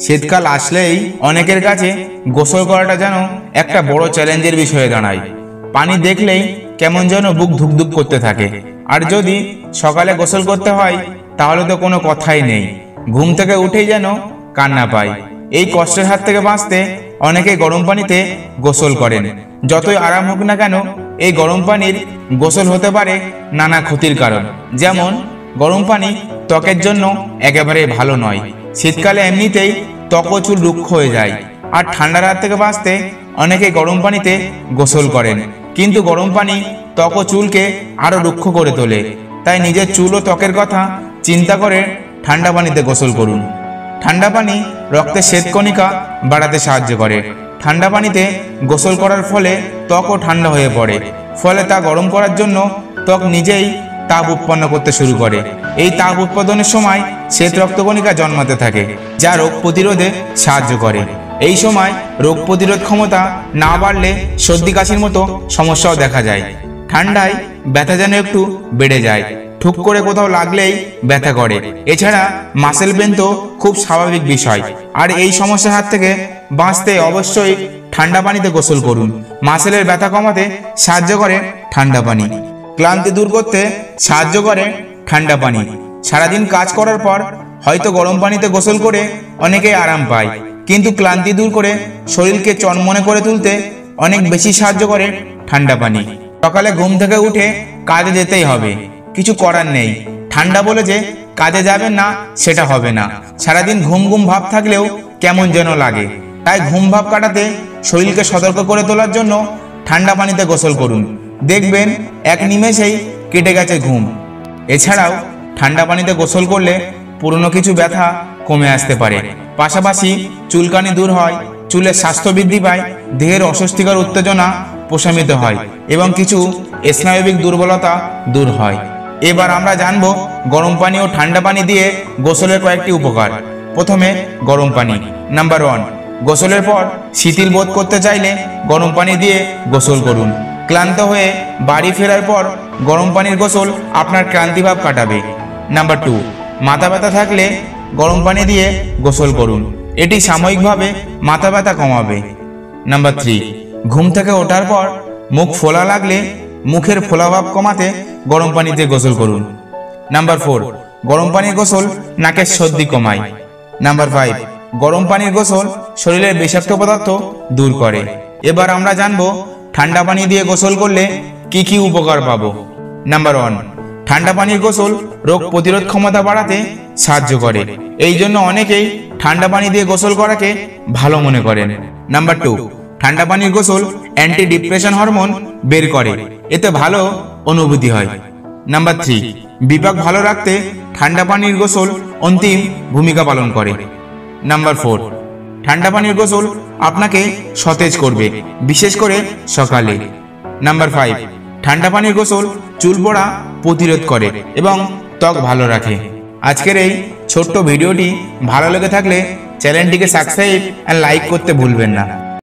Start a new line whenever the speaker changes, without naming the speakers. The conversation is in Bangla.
শীতকাল আসলেই অনেকের কাছে গোসল করাটা যেন একটা বড় চ্যালেঞ্জের বিষয়ে দাঁড়ায়। পানি দেখলেই কেমন যেন বুক ধুকধুক করতে থাকে। আর যদি সকালে গোসল করতে হয় তাহলে তো কোনো কথাই নেই, ঘুম থেকে উঠেই যেন কান্না পায়। এই কষ্টের হাত থেকে বাঁচতে অনেকে গরম পানিতে গোসল করেন। যতই আরাম হোক না কেন, এই গরম পানির গোসল হতে পারে নানা ক্ষতির কারণ। যেমন গরম পানি ত্বকের জন্য একেবারে ভালো নয়। শীতকালে এমনিতেই ত্বক ও চুল রুক্ষ হয়ে যায়। আর ঠান্ডার হাত থেকে বাঁচতে অনেকে গরম পানিতে গোসল করেন, কিন্তু গরম পানি ত্বক ও চুলকে আরো রুক্ষ করে তোলে। তাই নিজের চুল ও ত্বকের কথা চিন্তা করে ঠান্ডা পানিতে গোসল করুন। ঠান্ডা পানি রক্তের শ্বেতকণিকা বাড়াতে সাহায্য করে। ঠান্ডা পানিতে গোসল করার ফলে ত্বকও ঠান্ডা হয়ে পড়ে, ফলে তা গরম করার জন্য ত্বক নিজেই তাপ উৎপন্ন করতে শুরু করে। এই তাপ উৎপাদনের সময় শ্বেত রক্তকণিকা জন্মাতে থাকে, যা রোগ প্রতিরোধে সাহায্য করে। এই সময় রোগ প্রতিরোধ ক্ষমতা না বাড়লে সর্দি কাশির মতো সমস্যাও দেখা যায়। ঠান্ডায় ব্যথা যেন একটু বেড়ে যায়, ঠুক করে কোথাও লাগলেই ব্যথা করে। এছাড়া মাসেল পেন তো খুব স্বাভাবিক বিষয়। আর এই সমস্যার হাত থেকে বাঁচতে অবশ্যই ঠান্ডা পানিতে গোসল করুন। মাসেলের ব্যথা কমাতে সাহায্য করে ঠান্ডা পানি। ক্লান্তি দূর করতে সাহায্য করে ঠান্ডা পানি। সারাদিন কাজ করার পর হয়তো গরম পানিতে গোসল করে অনেকেই আরাম পায়, কিন্তু ক্লান্তি দূর করে শরীরকে চনমনে করে তুলতে অনেক বেশি সাহায্য করে ঠান্ডা পানি। সকালে ঘুম থেকে উঠে কাজে যেতেই হবে, কিছু করার নেই। ঠান্ডা বলে যে কাজে যাবেন না সেটা হবে না। সারাদিন ঘুম ঘুম ভাব থাকলেও কেমন যেন লাগে। তাই ঘুম ভাব কাটাতে শরীরকে সতর্ক করে তোলার জন্য ঠান্ডা পানিতে গোসল করুন। দেখবেন এক নিমেষেই কেটে গেছে ঘুম। এছাড়াও ঠান্ডা পানিতে গোসল করলে পুরনো কিছু ব্যথা কমে আসতে পারে। পাশাপাশি চুলকানি দূর হয়, চুলের স্বাস্থ্য বৃদ্ধি পায়, দেহের অস্বস্তিকর উত্তেজনা প্রশমিত হয় এবং কিছু স্নায়বিক দুর্বলতা দূর হয়। এবার আমরা জানবো গরম পানি ও ঠান্ডা পানি দিয়ে গোসলের কয়েকটি উপকার। প্রথমে গরম পানি। নাম্বার 1, গোসলের পর শিথিল বোধ করতে চাইলে গরম পানি দিয়ে গোসল করুন। ক্লান্ত হয়ে বাড়ি ফেরার পর গরম পানির গোসল আপনার ক্লান্তিভাব কাটাবে। নাম্বার 2, মাথা ব্যথা থাকলে গরম পানি দিয়ে গোসল করুন। এটি সাময়িকভাবে মাথা ব্যথা কমাবে। নাম্বার 3, ঘুম থেকে ওঠার পর মুখ ফোলা লাগলে মুখের ফোলাভাব কমাতে গরম পানিতে গোসল করুন। নাম্বার 4, গরম পানির গোসল নাকের সর্দি কমায়। নাম্বার 5, গরম পানির গোসল শরীরের বিষাক্ত পদার্থ দূর করে। এবার আমরা জানবো ঠান্ডা পানি দিয়ে গোসল করলে কি কি উপকার পাবো। নাম্বার 1, ঠান্ডা পানির গোসল রোগ প্রতিরোধ ক্ষমতা বাড়াতে সাহায্য করে। এই জন্য অনেকেই ঠান্ডা পানি দিয়ে গোসল করাকে ভালো মনে করেন। নাম্বার 2, ঠান্ডা পানির গোসল অ্যান্টি ডিপ্রেশন হরমোন বের করে, এতে ভালো অনুভূতি হয়। নাম্বার 3, বিপাক ভালো রাখতে ঠান্ডা পানির গোসল অন্তিম ভূমিকা পালন করে। নাম্বার 4, ঠান্ডা পানির গোসল আপনাকে সতেজ করবে, বিশেষ করে সকালে। নাম্বার 5, ঠান্ডা পানির গোসল চুল পড়া প্রতিরোধ করে এবং ত্বক ভালো রাখে। আজকের এই ছোট্ট ভিডিওটি ভালো লেগে থাকলে চ্যানেলটিকে সাবস্ক্রাইব আর লাইক করতে ভুলবেন না।